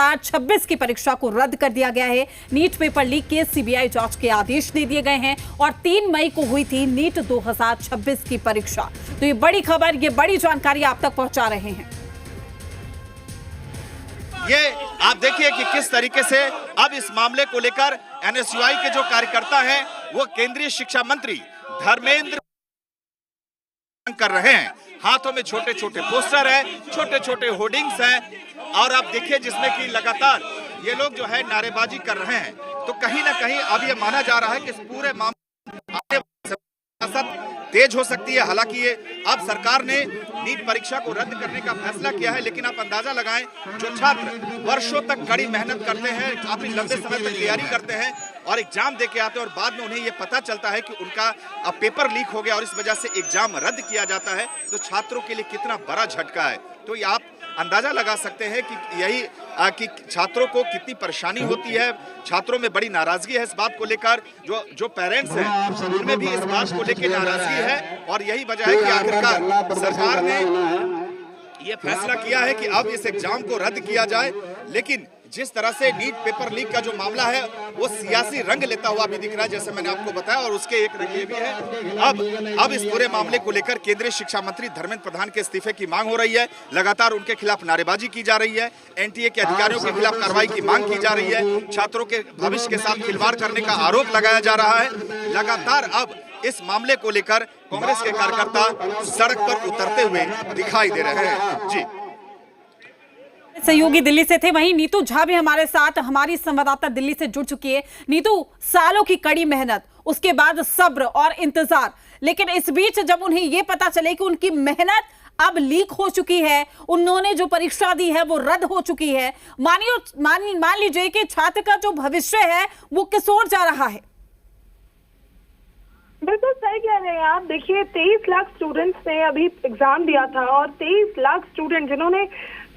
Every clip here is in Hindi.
2026 की परीक्षा को रद्द कर दिया गया है। नीट पेपर लीक के सीबीआई जांच के आदेश दे दिए गए हैं और 3 मई को हुई थी नीट 2026 की परीक्षा। तो ये बड़ी खबर, ये बड़ी जानकारी आप तक पहुंचा रहे हैं। ये आप देखिए कि किस तरीके से अब इस मामले को लेकर एनएसयूआई के जो कार्यकर्ता हैं वो केंद्रीय शिक्षा मंत्री धर्मेंद्र कर रहे हैं। हाथों में छोटे छोटे पोस्टर है, छोटे छोटे होर्डिंग्स हैं और आप देखिए जिसमें कि लगातार ये लोग जो है नारेबाजी कर रहे हैं। तो कहीं ना कहीं अब ये माना जा रहा है कि इस पूरे मामले तेज हो सकती है। हालांकि ये अब सरकार ने नीट परीक्षा को रद्द करने का फैसला किया है, लेकिन आप अंदाजा लगाएं जो छात्र वर्षों तक कड़ी मेहनत करते हैं, काफी लंबे समय तक तैयारी करते हैं और एग्जाम दे के आते हैं और बाद में उन्हें ये पता चलता है कि उनका पेपर लीक हो गया और इस वजह से एग्जाम रद्द किया जाता है, तो छात्रों के लिए कितना बड़ा झटका है। तो ये आप अंदाजा लगा सकते हैं कि यही कि छात्रों को कितनी परेशानी होती है। छात्रों में बड़ी नाराजगी है इस बात को लेकर, जो पेरेंट्स हैं उनमें भी इस बात को लेकर नाराजगी है और यही वजह है कि आखिरकार सरकार ने यह फैसला किया है कि अब इस एग्जाम को रद्द किया जाए। लेकिन जिस तरह से नीट पेपर लीक का जो मामला है वो सियासी रंग लेता हुआ भी दिख रहा है, जैसे मैंने आपको बताया, और उसके एक रंग ये भी है अब इस पूरे मामले को लेकर केंद्रीय शिक्षा मंत्री धर्मेंद्र प्रधान के इस्तीफे की मांग हो रही है। लगातार उनके खिलाफ नारेबाजी की जा रही है, एनटीए के अधिकारियों के खिलाफ कार्रवाई की मांग की जा रही है, छात्रों के भविष्य के साथ खिलवाड़ करने का आरोप लगाया जा रहा है। लगातार अब इस मामले को लेकर कांग्रेस के कार्यकर्ता सड़क पर उतरते हुए दिखाई दे रहे हैं। जी, सहयोगी दिल्ली से थे, वहीं नीतू झा भी हमारे साथ, हमारी संवाददाता दिल्ली से जुड़ चुकी है। नीतू, सालों की कड़ी मेहनत, उसके बाद सब्र और इंतजार, लेकिन इस बीच जब उन्हें यह पता चले कि उनकी मेहनत अब लीक हो चुकी है, उन्होंने जो परीक्षा दी है वो रद्द हो चुकी है, मान लीजिए कि छात्र का जो भविष्य है वो किस ओर जा रहा है। बिल्कुल सही कह रहे हैं आप। देखिए 23 लाख स्टूडेंट्स ने अभी एग्जाम दिया था और 23 लाख स्टूडेंट जिन्होंने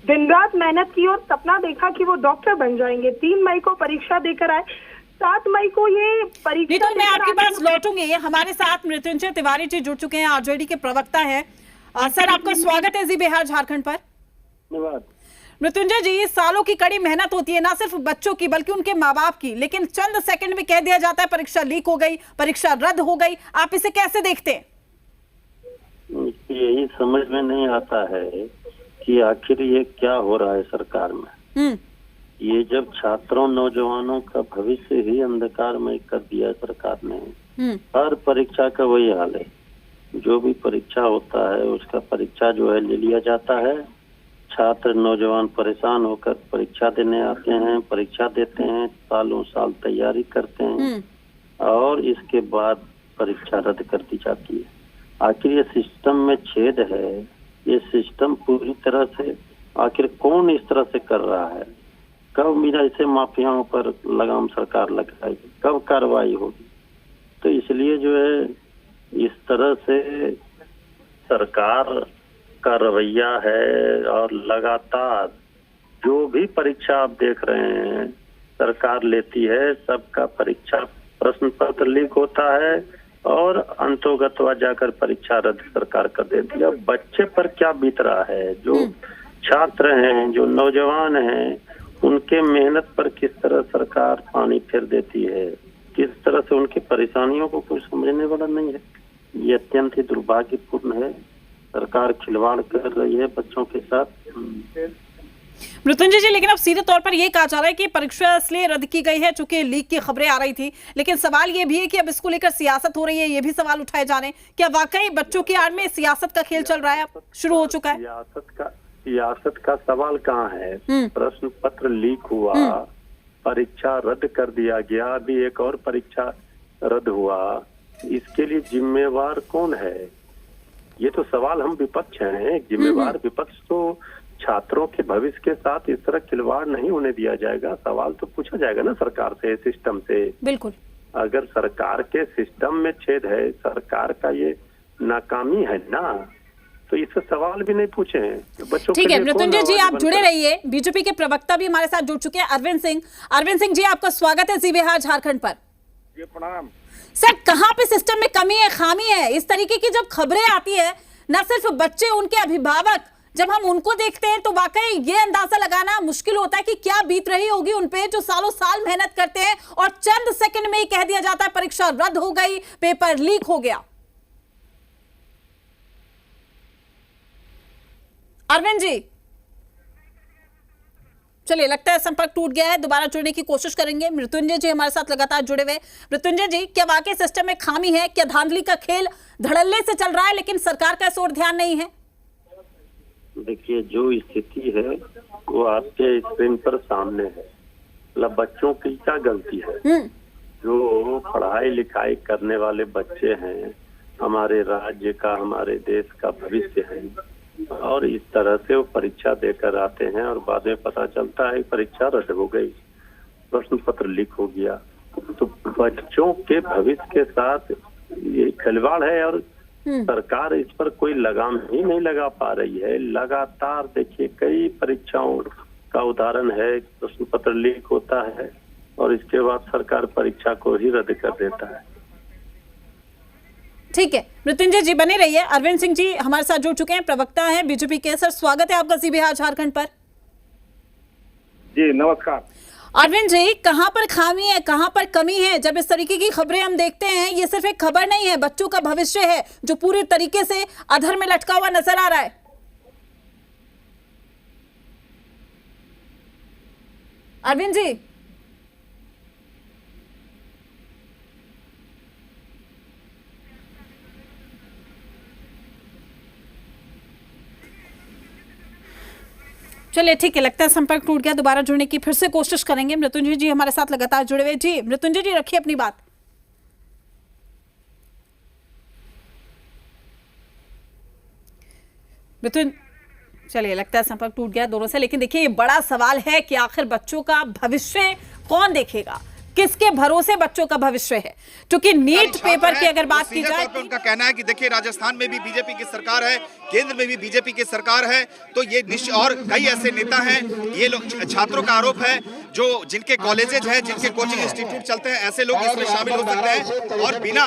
दिन रात मेहनत की और सपना देखा कि वो डॉक्टर बन जाएंगे, 3 मई को परीक्षा देकर आए, 7 मई को ये परीक्षा। मैं आपके पास लौटूंगी। हमारे साथ मृत्युंजय तिवारी जी जुड़ चुके हैं, आरजेडी के प्रवक्ता हैं। सर, आपका स्वागत है जी बिहार झारखंड पर। धन्यवाद। मृत्युंजय जी, सालों की कड़ी मेहनत होती है ना सिर्फ बच्चों की बल्कि उनके माँ बाप की, लेकिन चंद सेकंड में कह दिया जाता है परीक्षा लीक हो गई, परीक्षा रद्द हो गई। आप इसे कैसे देखते हैं? यही समझ में नहीं आता है कि आखिर ये क्या हो रहा है सरकार में। ये जब छात्रों नौजवानों का भविष्य ही अंधकार में कर दिया सरकार ने। हर परीक्षा का वही हाल है, जो भी परीक्षा होता है उसका परीक्षा जो है ले लिया जाता है। छात्र नौजवान परेशान होकर परीक्षा देने आते हैं, परीक्षा देते हैं, सालों साल तैयारी करते हैं और इसके बाद परीक्षा रद्द कर दी जाती है। आखिर ये सिस्टम में छेद है, ये सिस्टम पूरी तरह से आखिर कौन इस तरह से कर रहा है? कब मेरा ऐसे माफियाओं पर लगाम सरकार लगाएगी, कब कार्रवाई होगी? तो इसलिए जो है इस तरह से सरकार का रवैया है और लगातार जो भी परीक्षा आप देख रहे हैं सरकार लेती है, सबका परीक्षा प्रश्न पत्र लीक होता है और अंतोगतवा जाकर परीक्षा रद्द सरकार कर देती है। बच्चे पर क्या बीत रहा है, जो छात्र हैं, जो नौजवान हैं, उनके मेहनत पर किस तरह सरकार पानी फेर देती है, किस तरह से उनकी परेशानियों को कोई समझने वाला नहीं है। ये अत्यंत ही दुर्भाग्यपूर्ण है। सरकार खिलवाड़ कर रही है बच्चों के साथ। मृत्युंजय जी, लेकिन अब सीधे तौर पर यह कहा जा रहा है कि परीक्षा इसलिए रद्द की गई है चूंकि लीक की खबरें आ रही थी, लेकिन सवाल ये भी है कि अब इसको लेकर सियासत हो रही है, ये भी सवाल उठाए जा रहे हैं। क्या वाकई बच्चों की आड़ में सियासत का खेल चल रहा है, अब शुरू हो चुका है? सियासत का सवाल कहाँ है? प्रश्न पत्र लीक हुआ, परीक्षा रद्द कर दिया गया, अभी एक और परीक्षा रद्द हुआ, इसके लिए जिम्मेवार कौन है? ये तो सवाल हम विपक्ष हैं। जिम्मेवार विपक्ष तो छात्रों के भविष्य के साथ इस तरह खिलवाड़ नहीं होने दिया जाएगा। सवाल तो पूछा जाएगा ना सरकार से, सिस्टम से। बिल्कुल। अगर सरकार के सिस्टम में छेद है, सरकार का ये नाकामी है ना, तो इससे सवाल भी नहीं पूछे हैं बच्चों। ठीक है मृत्युंजय जी, आप जुड़े रहिए। बीजेपी के प्रवक्ता भी हमारे साथ जुड़ चुके हैं, अरविंद सिंह। अरविंद सिंह जी, आपका स्वागत है जी बिहार झारखंड पर। जी प्रणाम सर, कहाँ पे सिस्टम में कमी है, खामी है? इस तरीके की जब खबरें आती है, न सिर्फ बच्चे, उनके अभिभावक जब हम उनको देखते हैं तो वाकई ये अंदाजा लगाना मुश्किल होता है कि क्या बीत रही होगी उन पे जो सालों साल मेहनत करते हैं और चंद सेकंड में ही कह दिया जाता है परीक्षा रद्द हो गई, पेपर लीक हो गया। अरविंद जी, चलिए लगता है संपर्क टूट गया है, दोबारा जुड़ने की कोशिश करेंगे। मृत्युंजय जी हमारे साथ लगातार जुड़े हुए। मृत्युंजय जी, क्या वाकई सिस्टम में खामी है? क्या धांधली का खेल धड़ल्ले से चल रहा है लेकिन सरकार का इस ओर ध्यान नहीं है? देखिए, जो स्थिति है वो आपके स्क्रीन पर सामने है। मतलब बच्चों की क्या गलती है? जो पढ़ाई लिखाई करने वाले बच्चे हैं, हमारे राज्य का, हमारे देश का भविष्य है, और इस तरह से वो परीक्षा देकर आते हैं और बाद में पता चलता है परीक्षा रद्द हो गई, प्रश्न पत्र लीक हो गया। तो बच्चों के भविष्य के साथ ये खिलवाड़ है और सरकार इस पर कोई लगाम ही नहीं लगा पा रही है। लगातार देखिए कई परीक्षाओं का उदाहरण है, प्रश्न पत्र लीक होता है और इसके बाद सरकार परीक्षा को ही रद्द कर देता है। ठीक है, मृत्युंजय जी बने रहिए। अरविंद सिंह जी हमारे साथ जुड़ चुके हैं, प्रवक्ता हैं बीजेपी के। सर, स्वागत है आपका सी बिहार झारखंड पर। जी नमस्कार। अरविंद जी, कहां पर खामी है, कहां पर कमी है? जब इस तरीके की खबरें हम देखते हैं, ये सिर्फ एक खबर नहीं है, बच्चों का भविष्य है जो पूरी तरीके से अधर में लटका हुआ नजर आ रहा है। अरविंद जी, चलिए ठीक है, लगता है संपर्क टूट गया, दोबारा जुड़ने की फिर से कोशिश करेंगे। मृत्युंजय जी हमारे साथ लगातार जुड़े हुए। जी मृत्युंजय जी, रखिए अपनी बात। चलिए लगता है संपर्क टूट गया दोनों से, लेकिन देखिए ये बड़ा सवाल है कि आखिर बच्चों का भविष्य कौन देखेगा, किसके भरोसे बच्चों का भविष्य है? क्योंकि नीट पेपर की अगर बात की जाए, उनका कहना है कि देखिए राजस्थान में भी बीजेपी की सरकार है, केंद्र में भी बीजेपी की सरकार है, तो ये और कई ऐसे नेता हैं, ये लोग, छात्रों का आरोप है, जो जिनके कॉलेजेज हैं, जिनके कोचिंग इंस्टीट्यूट चलते हैं, ऐसे लोग इसमें शामिल हो सकते हैं। और बिना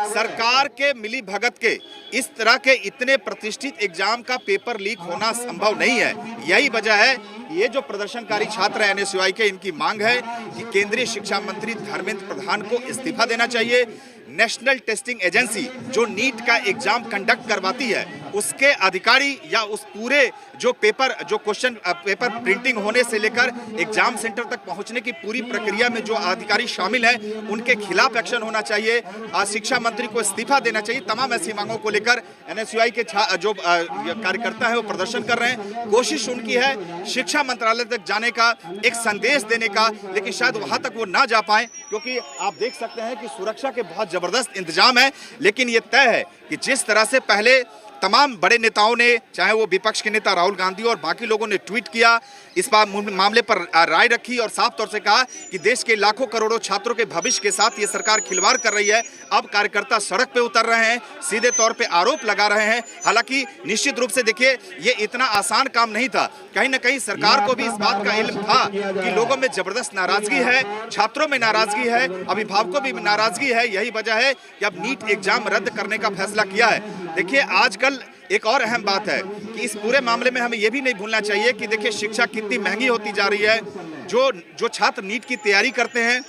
सरकार के मिली भगत के इस तरह के इतने प्रतिष्ठित एग्जाम का पेपर लीक होना संभव नहीं है। यही वजह है ये जो प्रदर्शनकारी छात्र है एनएसयूआई के, इनकी मांग है कि केंद्रीय शिक्षा मंत्री धर्मेंद्र प्रधान को इस्तीफा देना चाहिए। नेशनल टेस्टिंग एजेंसी जो नीट का एग्जाम कंडक्ट करवाती है, उसके अधिकारी या उस पूरे जो क्वेश्चन पेपर प्रिंटिंग होने से लेकर एग्जाम सेंटर तक पहुंचने की पूरी प्रक्रिया में जो अधिकारी शामिल हैं, उनके खिलाफ एक्शन होना चाहिए। शिक्षा मंत्री को इस्तीफा देना चाहिए। तमाम ऐसी मांगों को लेकर एनएसयूआई के जो कार्यकर्ता है वो प्रदर्शन कर रहे हैं। कोशिश उनकी है शिक्षा मंत्रालय तक जाने का, एक संदेश देने का, लेकिन शायद वहां तक वो ना जा पाए, क्योंकि आप देख सकते हैं कि सुरक्षा के बहुत जबरदस्त इंतजाम है। लेकिन ये तय है कि जिस तरह से पहले तमाम बड़े नेताओं ने, चाहे वो विपक्ष के नेता राहुल गांधी और बाकी लोगों ने ट्वीट किया, इस मामले पर राय रखी और साफ तौर से कहा कि देश के लाखों करोड़ों छात्रों के भविष्य के साथ ये सरकार खिलवाड़ कर रही है। अब कार्यकर्ता सड़क पे उतर रहे हैं, सीधे तौर पे आरोप लगा रहे हैं। हालांकि निश्चित रूप से देखिए ये इतना आसान काम नहीं था। कहीं ना कहीं सरकार को भी इस बात का इल्म था कि लोगों में जबरदस्त नाराजगी है, छात्रों में नाराजगी है, अभिभावकों में नाराजगी है। यही वजह है कि अब नीट एग्जाम रद्द करने का फैसला किया है। देखिए आजकल एक और अहम बात है कि इस पूरे मामले में हमें यह भी नहीं भूलना चाहिए कि देखिए शिक्षा कितनी महंगी होती जा रही है। जो छात्र नीट की तैयारी करते हैं,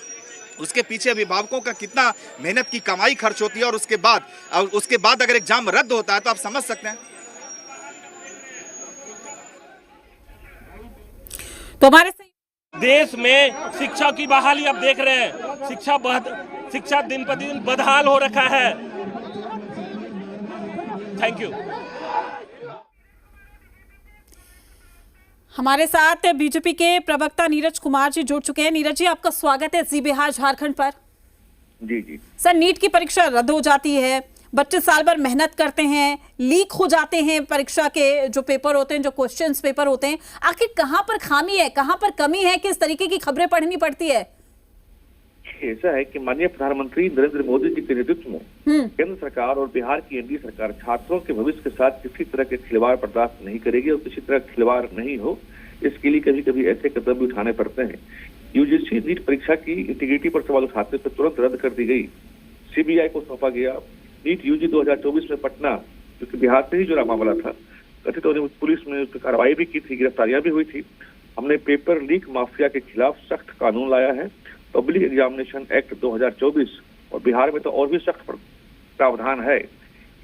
उसके पीछे अभिभावकों का कितना मेहनत की कमाई खर्च होती है, और उसके बाद अगर एग्जाम रद्द होता है तो आप समझ सकते हैं। तो हमारे देश में शिक्षा की बहाली आप देख रहे हैं, शिक्षा दिन पर दिन बदहाल हो रखा है। Thank you. हमारे साथ बीजेपी के प्रवक्ता नीरज कुमार जी जुड़ चुके हैं। नीरज जी, आपका स्वागत है जी बिहार झारखंड पर। जी सर, नीट की परीक्षा रद्द हो जाती है, बच्चे साल भर मेहनत करते हैं, लीक हो जाते हैं परीक्षा के जो पेपर होते हैं, जो क्वेश्चंस पेपर होते हैं। आखिर कहां पर खामी है, कहां पर कमी है कि इस तरीके की खबरें पढ़नी पड़ती है? ऐसा है कि माननीय प्रधानमंत्री नरेंद्र मोदी जी के नेतृत्व में केंद्र सरकार और बिहार की एनडीए सरकार छात्रों के भविष्य के साथ किसी तरह के खिलवाड़ बर्दाश्त नहीं करेगी और किसी तरह खिलवाड़ नहीं हो, इसके लिए कभी कभी ऐसे कदम भी उठाने पड़ते हैं। यूजीसी नीट परीक्षा की इंटीग्रिटी पर सवाल उठाते हुए तुरंत रद्द कर दी गई, सीबीआई को सौंपा गया। नीट यूजी 2024 में पटना, जो कि बिहार से ही जुड़ा मामला था, कथित तौर पर पुलिस ने उस पर कार्रवाई भी की थी, गिरफ्तारियां भी हुई थी। हमने पेपर लीक माफिया के खिलाफ सख्त कानून लाया है, पब्लिक एग्जामिनेशन एक्ट 2024, और बिहार में तो और भी सख्त प्रावधान है।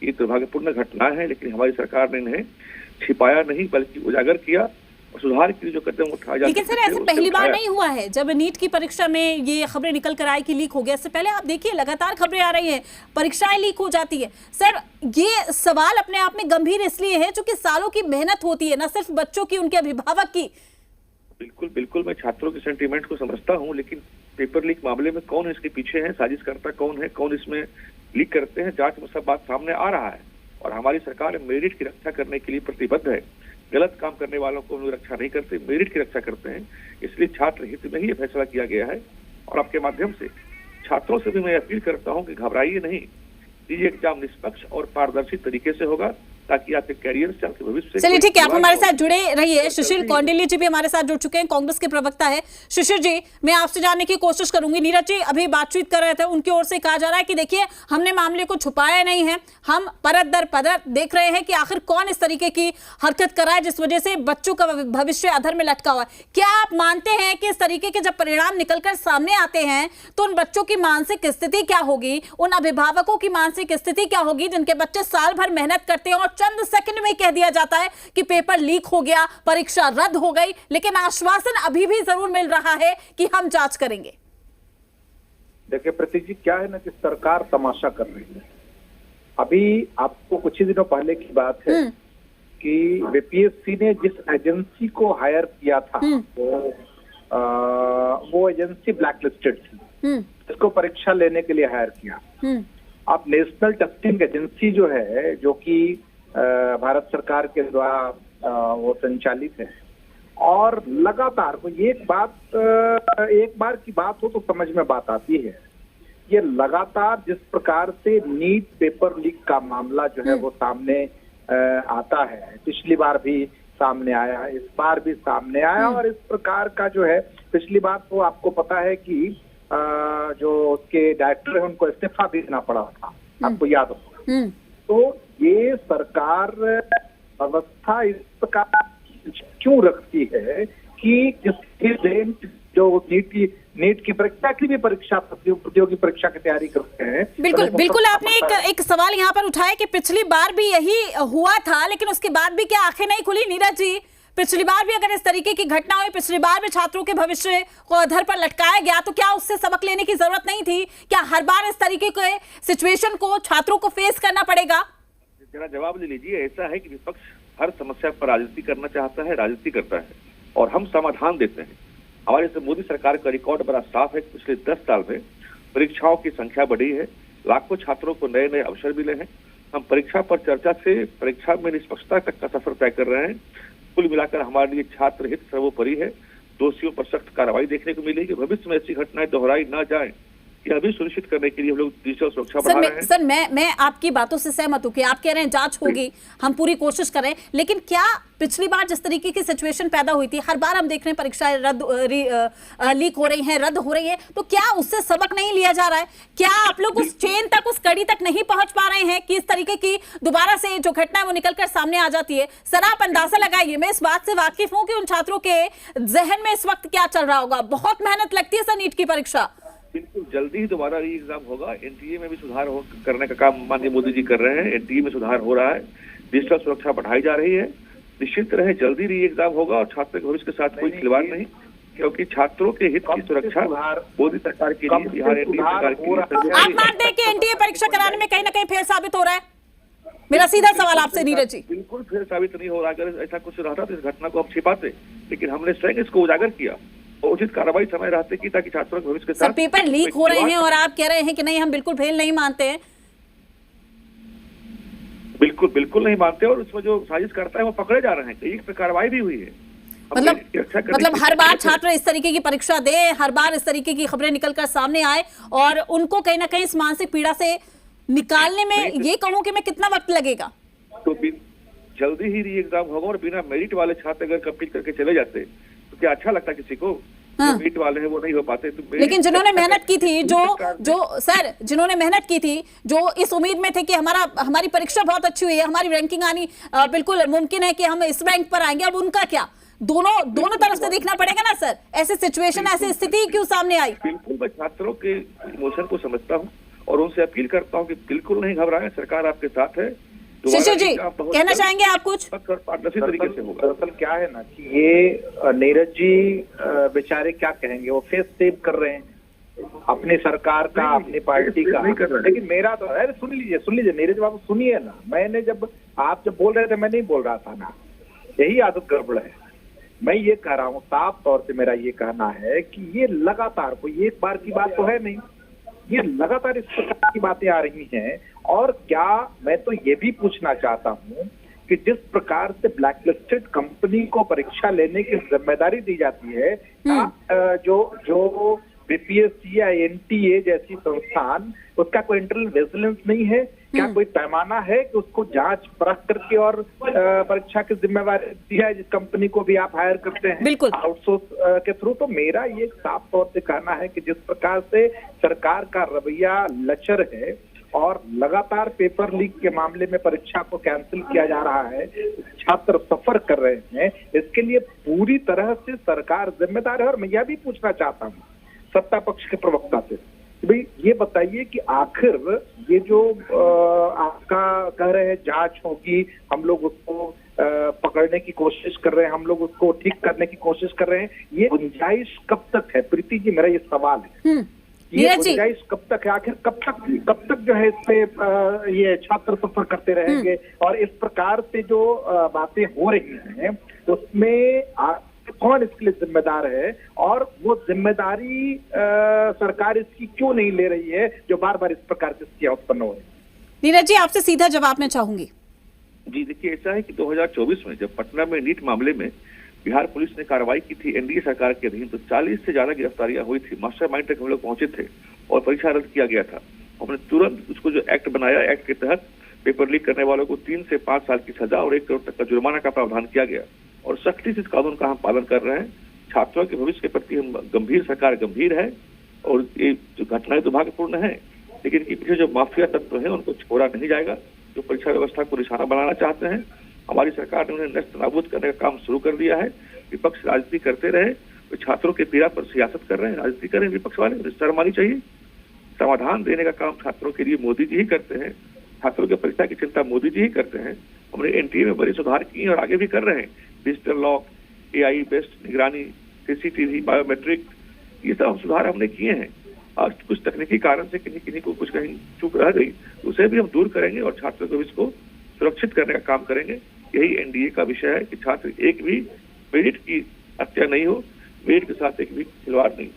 ये दुर्भाग्यपूर्ण घटना है, लेकिन हमारी सरकार ने इन्हें छिपाया नहीं बल्कि उजागर किया और सुधार के लिए जो कदम उठाया जा सकते लेकिन सर ऐसे पहली बार नहीं हुआ है जब नीट की परीक्षा में ये खबरें निकल कर आई कि लीक हो गया। इससे पहले आप देखिए लगातार खबरें आ रही हैं, परीक्षाएं लीक हो जाती है। सर ये सवाल अपने आप में गंभीर इसलिए है क्योंकि सालों की मेहनत होती है, न सिर्फ बच्चों की, उनके अभिभावक की। बिल्कुल बिल्कुल, मैं छात्रों के सेंटीमेंट को समझता हूं, लेकिन पेपर लीक मामले में कौन इसके पीछे है, साजिशकर्ता कौन है, कौन इसमें लीक करते हैं, जांच में सब बात सामने आ रहा है। और हमारी सरकार मेरिट की रक्षा करने के लिए प्रतिबद्ध है। गलत काम करने वालों को हम रक्षा नहीं करते, मेरिट की रक्षा करते हैं। इसलिए छात्र हित में ही ये फैसला किया गया है। और आपके माध्यम से छात्रों से भी मैं अपील करता हूं कि घबराइए नहीं, ये एग्जाम निष्पक्ष और पारदर्शी तरीके से होगा ताकि आपके कैरियर से, आपके भविष्य। चलिए ठीक है, आप हमारे साथ जुड़े रहिए। सुशील कौंडिल्य जी भी हमारे साथ जुड़ चुके हैं, कांग्रेस के प्रवक्ता है। सुशील जी, मैं आपसे जानने की कोशिश करूंगी, नीरज जी अभी बातचीत कर रहे थे, उनकी ओर से कहा जा रहा है कि देखिए हमने मामले को छुपाया नहीं है, हम परत दर परत देख रहे हैं कि आखिर कौन इस तरीके की हरकत कर रहा है जिस वजह से बच्चों का भविष्य अधर में लटका हुआ है। क्या आप मानते हैं कि इस तरीके के जब परिणाम निकलकर सामने आते हैं तो उन बच्चों की मानसिक स्थिति क्या होगी, उन अभिभावकों की मानसिक स्थिति क्या होगी जिनके बच्चे साल भर मेहनत करते हैं और चंद सेकंड में कह दिया जाता है कि पेपर लीक हो गया, परीक्षा रद्द हो गई, लेकिन आश्वासन अभी भी जरूर मिल रहा है कि हम जांच करेंगे। देखिए प्रतीक जी, क्या है ना कि सरकार तमाशा कर रही है। अभी आपको कुछ ही दिनों पहले की बात है कि बीपीएससी ने जिस एजेंसी को हायर किया था वो एजेंसी ब्लैकलिस्टेड थी, जिसको परीक्षा लेने के लिए हायर किया। अब नेशनल टेस्टिंग एजेंसी जो है, जो कि भारत सरकार के द्वारा वो संचालित है, और लगातार वो एक बार की बात हो तो समझ में बात आती है। ये लगातार जिस प्रकार से नीट पेपर लीक का मामला जो है वो सामने आता है, पिछली बार भी सामने आया, इस बार भी सामने आया, और इस प्रकार का जो है, पिछली बार तो आपको पता है कि जो उसके डायरेक्टर है उनको इस्तीफा भी देना पड़ा था, आपको याद होगा। तो ये सरकार व्यवस्था इस प्रकार क्यों रखती है कि जो नीट की परीक्षा की भी प्रतियोगी परीक्षा की तैयारी करते हैं। बिल्कुल बिल्कुल, आपने एक सवाल यहाँ पर उठाया कि पिछली बार भी यही हुआ था, लेकिन उसके बाद भी क्या आंखें नहीं खुली? नीरज जी, पिछली बार भी अगर इस तरीके की घटना हुई, पिछली बार भी छात्रों के भविष्य को अधर पर लटकाया गया, तो क्या उससे सबक लेने की जरूरत नहीं थी? क्या हर बार इस तरीके के सिचुएशन को छात्रों को फेस करना पड़ेगा? जरा जवाब ले लीजिए। ऐसा है कि विपक्ष हर समस्या पर राजनीति करना चाहता है, राजनीति करता है, और हम समाधान देते हैं। हमारे से मोदी सरकार का रिकॉर्ड बड़ा साफ है। पिछले 10 साल में परीक्षाओं की संख्या बढ़ी है, लाखों छात्रों को नए नए अवसर मिले हैं। हम परीक्षा पर चर्चा से परीक्षा में निष्पक्षता तक का सफर तय कर रहे हैं। कुल मिलाकर हमारे लिए छात्र हित सर्वोपरि है। दोषियों पर सख्त कार्रवाई देखने को मिलेगी। भविष्य में ऐसी घटनाएं दोहराई ना जाए, यह भी सुनिश्चित करने के लिए हम लोग डिजिटल सुरक्षा बढ़ा रहे हैं। सर मैं आपकी बातों से सहमत हूं कि आप कह रहे हैं जांच होगी, हम पूरी कोशिश कर रहे हैं, लेकिन क्या पिछली बार जिस तरीके की सिचुएशन पैदा हुई थी, हर बार हम देख रहे हैं परीक्षाएं लीक हो रही हैं, रद्द हो रही है, तो क्या उससे सबक नहीं लिया जा रहा है? क्या आप लोग उस चेन तक, उस कड़ी तक नहीं पहुंच पा रहे हैं कि इस तरीके की दोबारा से जो घटना है वो निकलकर सामने आ जाती है? सर आप अंदाजा लगाइए, मैं इस बात से वाकिफ हूं कि उन छात्रों के जहन में इस वक्त क्या चल रहा होगा। बहुत मेहनत लगती है सर नीट की परीक्षा। बिल्कुल जल्दी ही दोबारा री एग्जाम होगा। एनटीए में भी सुधार करने का काम माननीय मोदी जी कर रहे हैं। एनटीए में सुधार हो रहा है, डिजिटल सुरक्षा बढ़ाई जा रही है। निश्चित रहे जल्दी री एग्जाम होगा और छात्र के भविष्य के साथ कोई खिलवाड़ नहीं, क्योंकि छात्रों के हित की सुरक्षा मोदी सरकार के लिए, बिहार एनडीए सरकार के लिए। आप मानते हैं कि एनटीए परीक्षा कराने में कहीं ना कहीं फेल साबित हो रहा है? मेरा सीधा सवाल आपसे नीरज जी। बिल्कुल फेल साबित नहीं हो रहा। अगर ऐसा कुछ रहता तो इस घटना को हम छिपाते, लेकिन हमने स्वयं इसको उजागर किया, उचित कार्रवाई समय रहते की, ताकि छात्रों के भविष्य के साथ। पेपर लीक हो रहे हैं और आप कह रहे हैं कि नहीं हम बिल्कुल फेल नहीं मानते हैं। बिल्कुल नहीं मानते, और उसमें जो साजिश करता है वो पकड़े जा रहे हैं। कई पे कार्रवाई भी हुई है। मतलब हर बार छात्र इस तरीके की परीक्षा दे, हर बार इस तरीके की खबरें निकलकर सामने आए और उनको कहीं ना कहीं इस मानसिक पीड़ा से निकालने में ये कहूं कि मैं कितना वक्त लगेगा? तो जल्दी ही री एग्जाम होगा, और बिना मेरिट वाले छात्र अगर कंप्लीट करके चले जाते तो क्या अच्छा लगता किसी को? हाँ। नीट वाले हैं वो नहीं हो पाते। तो लेकिन जिन्होंने मेहनत की थी, जिन्होंने मेहनत की थी, जो इस उम्मीद में थे कि हमारी परीक्षा बहुत अच्छी हुई है, हमारी रैंकिंग आनी बिल्कुल मुमकिन है कि हम इस रैंक पर आएंगे, अब उनका क्या? दोनों तरफ से देखना पड़ेगा ना सर। ऐसी सिचुएशन, ऐसी स्थिति क्यों सामने आई? बिल्कुल, मैं छात्रों के इमोशन को समझता हूँ और उनसे अपील करता हूँ कि बिल्कुल नहीं घबराएं, सरकार आपके साथ है। शिशिर जी, कहना चाहेंगे आप कुछ? तरीके से होगा। दरअसल क्या है ना कि ये नीरज जी बेचारे क्या कहेंगे, वो फेस सेव कर रहे हैं अपनी सरकार का, अपनी पार्टी का। लेकिन मेरा तो, अरे सुन लीजिए नीरज बाबू, सुनिए ना। मैंने आप जब बोल रहे थे मैं नहीं बोल रहा था ना, यही आदत गड़बड़ है। मैं ये कह रहा हूँ, साफ तौर से मेरा ये कहना है कि ये लगातार, कोई एक बार की बात तो है नहीं, ये लगातार इस प्रकार की बातें आ रही हैं। और क्या, मैं तो ये भी पूछना चाहता हूँ कि जिस प्रकार से ब्लैकलिस्टेड कंपनी को परीक्षा लेने की जिम्मेदारी दी जाती है, जो बीपीएससी या एनटीए जैसी संस्थान, उसका कोई इंटरनल विजिलेंस नहीं है? क्या कोई पैमाना है कि उसको जांच परख करके और परीक्षा की जिम्मेवारी दी है जिस कंपनी को भी आप हायर करते हैं आउटसोर्स के थ्रू? तो मेरा ये साफ तौर से कहना है कि जिस प्रकार से सरकार का रवैया लचर है और लगातार पेपर लीक के मामले में परीक्षा को कैंसिल किया जा रहा है, छात्र सफर कर रहे हैं, इसके लिए पूरी तरह से सरकार जिम्मेदार है। और मैं यह भी पूछना चाहता हूँ सत्ता पक्ष के प्रवक्ता से, भाई ये बताइए कि आखिर ये जो आपका कह रहे हैं जांच होगी, हम लोग उसको पकड़ने की कोशिश कर रहे हैं, हम लोग उसको ठीक करने की कोशिश कर रहे हैं, ये गुंजाइश कब तक है? प्रीति जी, मेरा ये सवाल है, ये गुंजाइश कब तक है? आखिर कब तक जो है इस पे ये छात्र सफर करते रहेंगे? और इस प्रकार से जो बातें हो रही हैं उसमें कौन इसके लिए जिम्मेदार है? और वो जिम्मेदारी सरकार इसकी क्यों नहीं ले रही है जो बार बार इस प्रकार की स्थितियां उत्पन्न हो रही है? नीरज जी, आपसे सीधा जवाब मैं चाहूंगी। जी देखिए, ऐसा है कि 2024 में जब पटना में नीट मामले में बिहार पुलिस ने कार्रवाई की थी एनडीए सरकार के अधीन, तो 40 से ज्यादा गिरफ्तारियां हुई थी। मास्टरमाइंड तक हम लोग पहुंचे थे और परीक्षा रद्द किया गया था। हमने तुरंत उसको जो एक्ट बनाया, एक्ट के तहत पेपर लीक करने वालों को 3 से 5 साल की सजा और 1 करोड़ तक का जुर्माना का प्रावधान किया गया और सख्ती से इस कानून का हम पालन कर रहे हैं। छात्रों के भविष्य के प्रति हम सरकार गंभीर है और ये जो घटनाएं दुर्भाग्यपूर्ण है, लेकिन इनके पीछे जो माफिया तत्व है उनको छोड़ा नहीं जाएगा, जो परीक्षा व्यवस्था को निशाना बनाना चाहते हैं। हमारी सरकार ने उन्हें नष्ट नाबूद करने का काम शुरू कर दिया है। विपक्ष राजनीति करते रहे, तो छात्रों के पीड़ा पर सियासत कर रहे हैं, राजनीति कर रहे हैं विपक्ष वाले, शर्म आनी चाहिए। समाधान देने का काम छात्रों के लिए मोदी जी ही करते हैं, छात्रों की परीक्षा की चिंता मोदी जी ही करते हैं। हमने एनटीए में बड़े सुधार किए और आगे भी कर रहे हैं। डिजिटल लॉक, एआई बेस्ड निगरानी, सीसीटीवी, बायोमेट्रिक, ये सब सुधार हमने किए हैं। आज कुछ तकनीकी कारण से किन्हीं को कुछ कहीं चूक रह गई, उसे भी हम दूर करेंगे और छात्रों को इसको सुरक्षित करने का काम करेंगे। यही एनडीए का विषय है कि छात्र एक भी मेरिट की हत्या नहीं हो, मेरिट के साथ एक भी खिलवाड़ नहीं।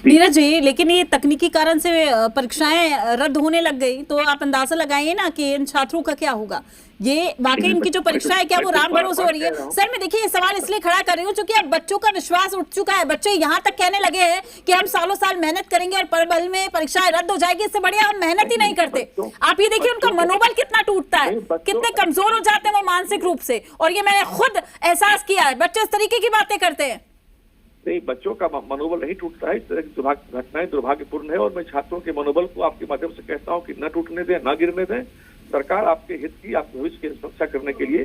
नीरज जी, लेकिन ये तकनीकी कारण से परीक्षाएं रद्द होने लग गई, तो आप अंदाजा लगाइए ना कि इन छात्रों का क्या होगा। ये वाकई इनकी जो परीक्षा है क्या वो राम भरोसे हो रही है? सर मैं देखिए ये सवाल इसलिए खड़ा कर रही हूँ क्योंकि अब बच्चों का विश्वास उठ चुका है। बच्चे यहाँ तक कहने लगे हैं कि हम सालों साल मेहनत करेंगे और पल में परीक्षाएं रद्द हो जाएगी, इससे बढ़िया हम मेहनत ही नहीं करते। आप ये देखिए उनका मनोबल कितना टूटता है, कितने कमजोर हो जाते हैं वो मानसिक रूप से। और ये मैंने खुद एहसास किया है, बच्चे इस तरीके की बातें करते हैं। नहीं, बच्चों का मनोबल नहीं टूटता है। इस तरह की घटनाएं दुर्भाग्यपूर्ण है और मैं छात्रों के मनोबल को आपके माध्यम से कहता हूं कि न टूटने दें, न गिरने दें। सरकार आपके हित की, आपके भविष्य की सुरक्षा करने के लिए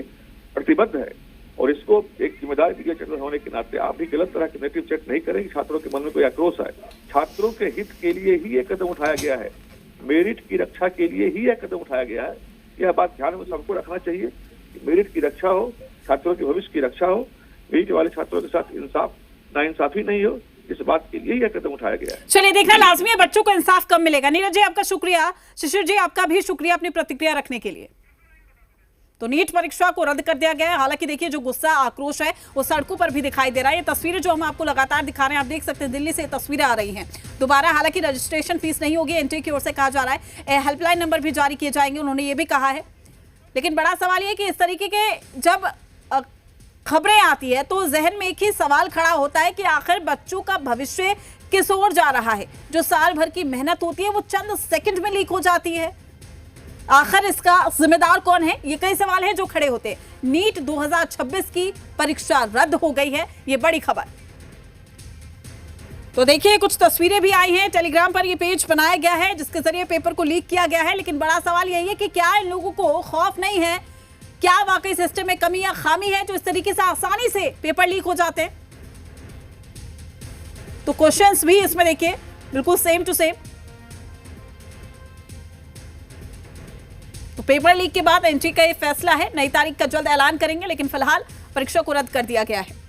प्रतिबद्ध है और इसको एक जिम्मेदार मीडिया चैनल होने के नाते आप भी गलत तरह के नेगेटिव चेक नहीं करेंगे, छात्रों के मन में कोई आक्रोश आए। छात्रों के हित के लिए ही यह कदम उठाया गया है, मेरिट की रक्षा के लिए ही यह कदम उठाया गया है। यह बात ध्यान में सबको रखना चाहिए कि मेरिट की रक्षा हो, छात्रों के भविष्य की रक्षा हो, मेरिट वाले छात्रों के साथ इंसाफ नाइंसाफी नहीं हो, इस बात के लिए यह कदम उठाया गया है। चलिए देखना लाजमी है बच्चों को इंसाफ कब मिलेगा। नीरज जी आपका शुक्रिया, शिशिर जी आपका भी शुक्रिया अपनी प्रतिक्रिया रखने के लिए। तो नीट परीक्षा को रद्द कर दिया गया है। हालांकि देखिए जो गुस्सा आक्रोश है वो सड़कों पर भी दिखाई दे रहा है। ये तस्वीरें जो हम आपको लगातार दिखा रहे हैं, आप देख सकते हैं दिल्ली से तस्वीरें आ रही हैं दोबारा। हालांकि रजिस्ट्रेशन फीस नहीं होगी, एनटीए की ओर से कहा जा रहा है। हेल्पलाइन नंबर भी जारी किए जाएंगे, उन्होंने ये भी कहा है। लेकिन बड़ा सवाल ये कि इस तरीके के जब खबरें आती है तो जहन में एक ही सवाल खड़ा होता है कि आखिर बच्चों का भविष्य किस ओर जा रहा है। जो साल भर की मेहनत होती है वो चंद सेकंड में लीक हो जाती है। आखिर इसका जिम्मेदार कौन है? ये कई सवाल हैं जो खड़े होते हैं। नीट 2026 की परीक्षा रद्द हो गई है, ये बड़ी खबर। तो देखिए कुछ तस्वीरें भी आई हैं, टेलीग्राम पर ये पेज बनाया गया है जिसके जरिए पेपर को लीक किया गया है। लेकिन बड़ा सवाल यही है कि क्या इन लोगों को खौफ नहीं है, क्या वाकई सिस्टम में कमी या खामी है जो इस तरीके से आसानी से पेपर लीक हो जाते हैं। तो क्वेश्चंस भी इसमें देखिए बिल्कुल सेम टू सेम। तो पेपर लीक के बाद एनटीए का ये फैसला है, नई तारीख का जल्द ऐलान करेंगे, लेकिन फिलहाल परीक्षा को रद्द कर दिया गया है।